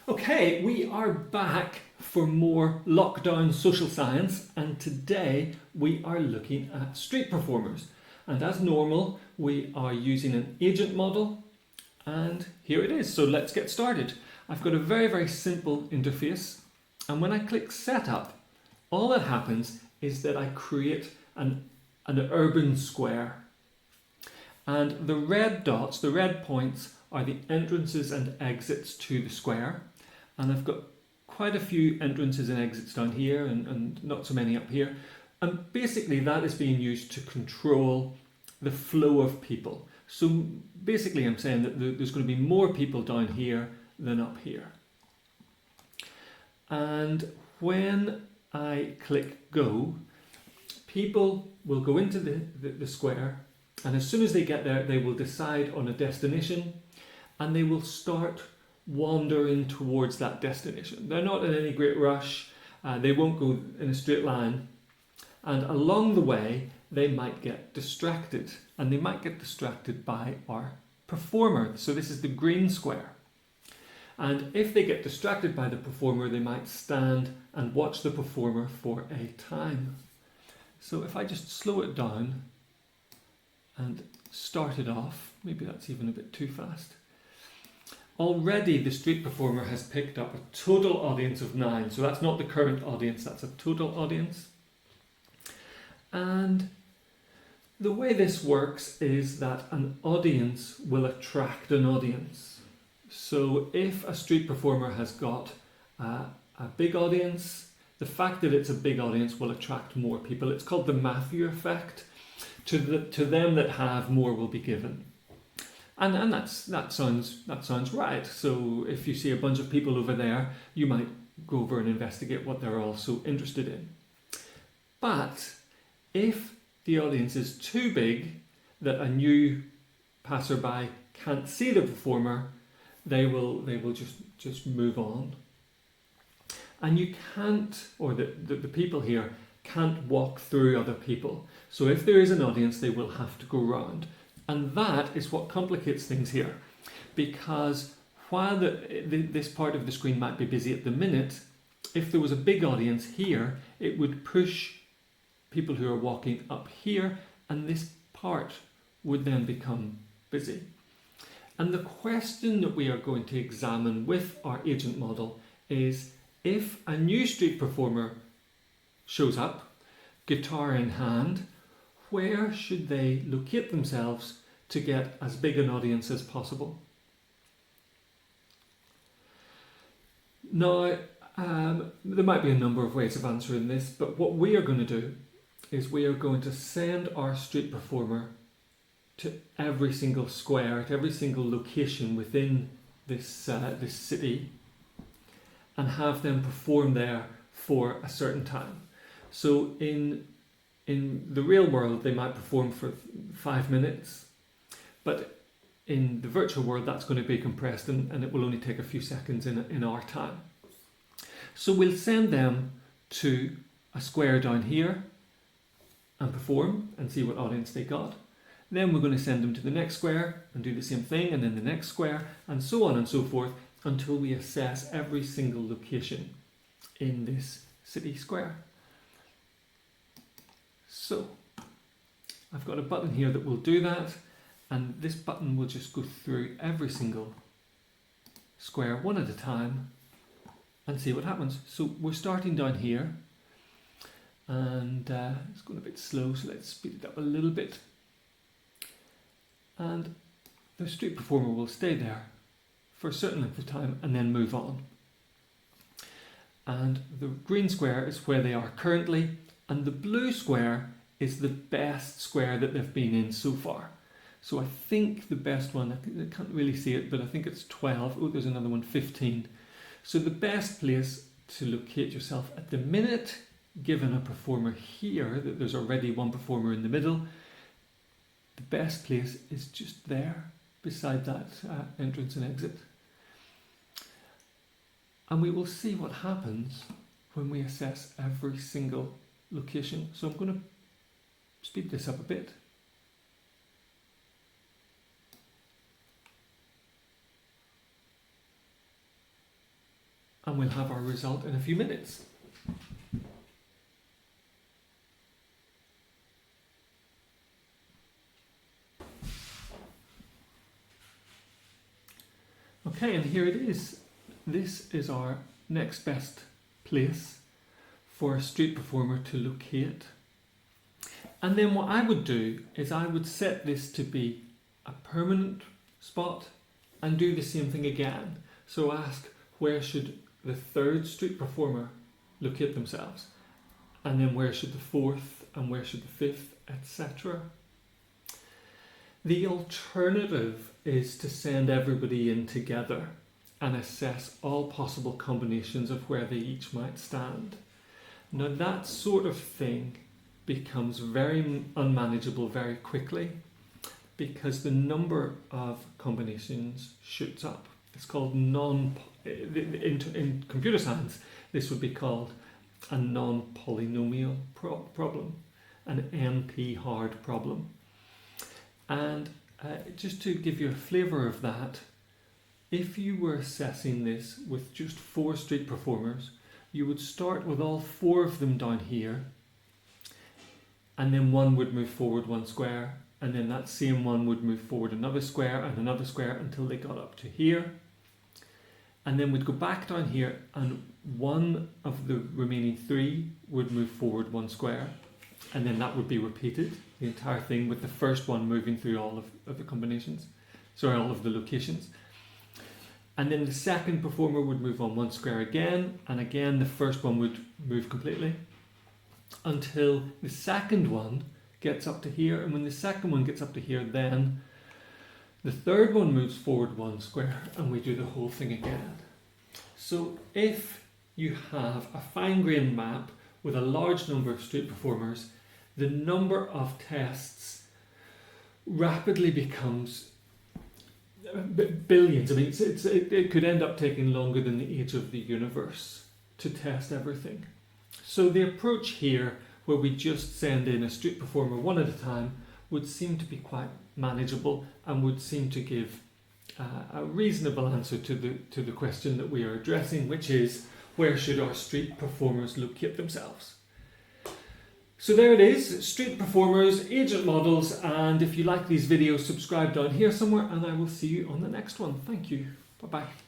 Okay, we are back for more lockdown social science, and today we are looking at street performers. And as normal, we are using an agent model, and here it is. So let's get started. I've got a very simple interface, and when I click setup, all that happens is that I create an urban square. And the red dots, the red points, are the entrances and exits to the square. And I've got quite a few entrances and exits down here and not so many up here. And basically that is being used to control the flow of people. So basically I'm saying that there's going to be more people down here than up here. And when I click go, people will go into the square, and as soon as they get there, they will decide on a destination and they will start wandering towards that destination. They're not in any great rush, they won't go in a straight line, and along the way they might get distracted, and they might get distracted by our performer. So this is the green square, and if they get distracted by the performer, they might stand and watch the performer for a time. So if I just slow it down and start it off, maybe that's even a bit too fast. Already the street performer has picked up a total audience of 9. So that's not the current audience, that's a total audience. And the way this works is that an audience will attract an audience. So if a street performer has got a big audience, the fact that it's a big audience will attract more people. It's called the Matthew effect. To them that have, more will be given. And that sounds right. So if you see a bunch of people over there, you might go over and investigate what they're all so interested in. But if the audience is too big that a new passerby can't see the performer, they will just move on. And you can't, or the people here can't walk through other people. So if there is an audience, they will have to go round. And that is what complicates things here, because while this part of the screen might be busy at the minute, if there was a big audience here, it would push people who are walking up here, and this part would then become busy. And the question that we are going to examine with our agent model is, if a new street performer shows up, guitar in hand, where should they locate themselves to get as big an audience as possible? Now, there might be a number of ways of answering this, but what we are going to do is we are going to send our street performer to every single square, to every single location within this city, and have them perform there for a certain time. So in the real world, they might perform for 5 minutes, but in the virtual world, that's going to be compressed, and it will only take a few seconds in our time. So we'll send them to a square down here and perform and see what audience they got. Then we're going to send them to the next square and do the same thing, and then the next square, and so on and so forth, until we assess every single location in this city square. So I've got a button here that will do that, and this button will just go through every single square one at a time and see what happens. So we're starting down here, and it's going a bit slow, so let's speed it up a little bit. And the street performer will stay there for a certain length of time and then move on. And the green square is where they are currently, and the blue square is the best square that they've been in so far. So I think the best one, I can't really see it, but I think it's 12. Oh, there's another one, 15. So the best place to locate yourself at the minute, given a performer here, that there's already one performer in the middle, the best place is just there, beside that entrance and exit. And we will see what happens when we assess every single location. So I'm going to speed this up a bit. and we'll have our result in a few minutes. Okay, and here it is. This is our next best place for a street performer to locate. And then what I would do is I would set this to be a permanent spot and do the same thing again. So ask, where should the third street performer locate themselves? And then where should the fourth and where should the fifth, etc. The alternative is to send everybody in together and assess all possible combinations of where they each might stand. Now that sort of thing becomes very unmanageable very quickly because the number of combinations shoots up. It's called in computer science, this would be called a non-polynomial problem, an NP-hard problem. And just to give you a flavour of that, if you were assessing this with just 4 street performers, you would start with all 4 of them down here, and then one would move forward 1 square, and then that same one would move forward another square and another square until they got up to here. And then we'd go back down here, and one of the remaining 3 would move forward 1 square, and then that would be repeated, the entire thing, with the first one moving through all of the combinations, sorry, all of the locations. And then the second performer would move on 1 square again, and again the first one would move completely until the second one gets up to here, and when the second one gets up to here, then the third one moves forward 1 square, and we do the whole thing again. So if you have a fine-grained map with a large number of street performers, the number of tests rapidly becomes billions. I mean, it could end up taking longer than the age of the universe to test everything. So the approach here, where we just send in a street performer one at a time, would seem to be quite manageable and would seem to give a reasonable answer to the question that we are addressing, which is, where should our street performers locate themselves? So there it is, street performers, agent models, and if you like these videos, subscribe down here somewhere, and I will see you on the next one. Thank you. Bye-bye.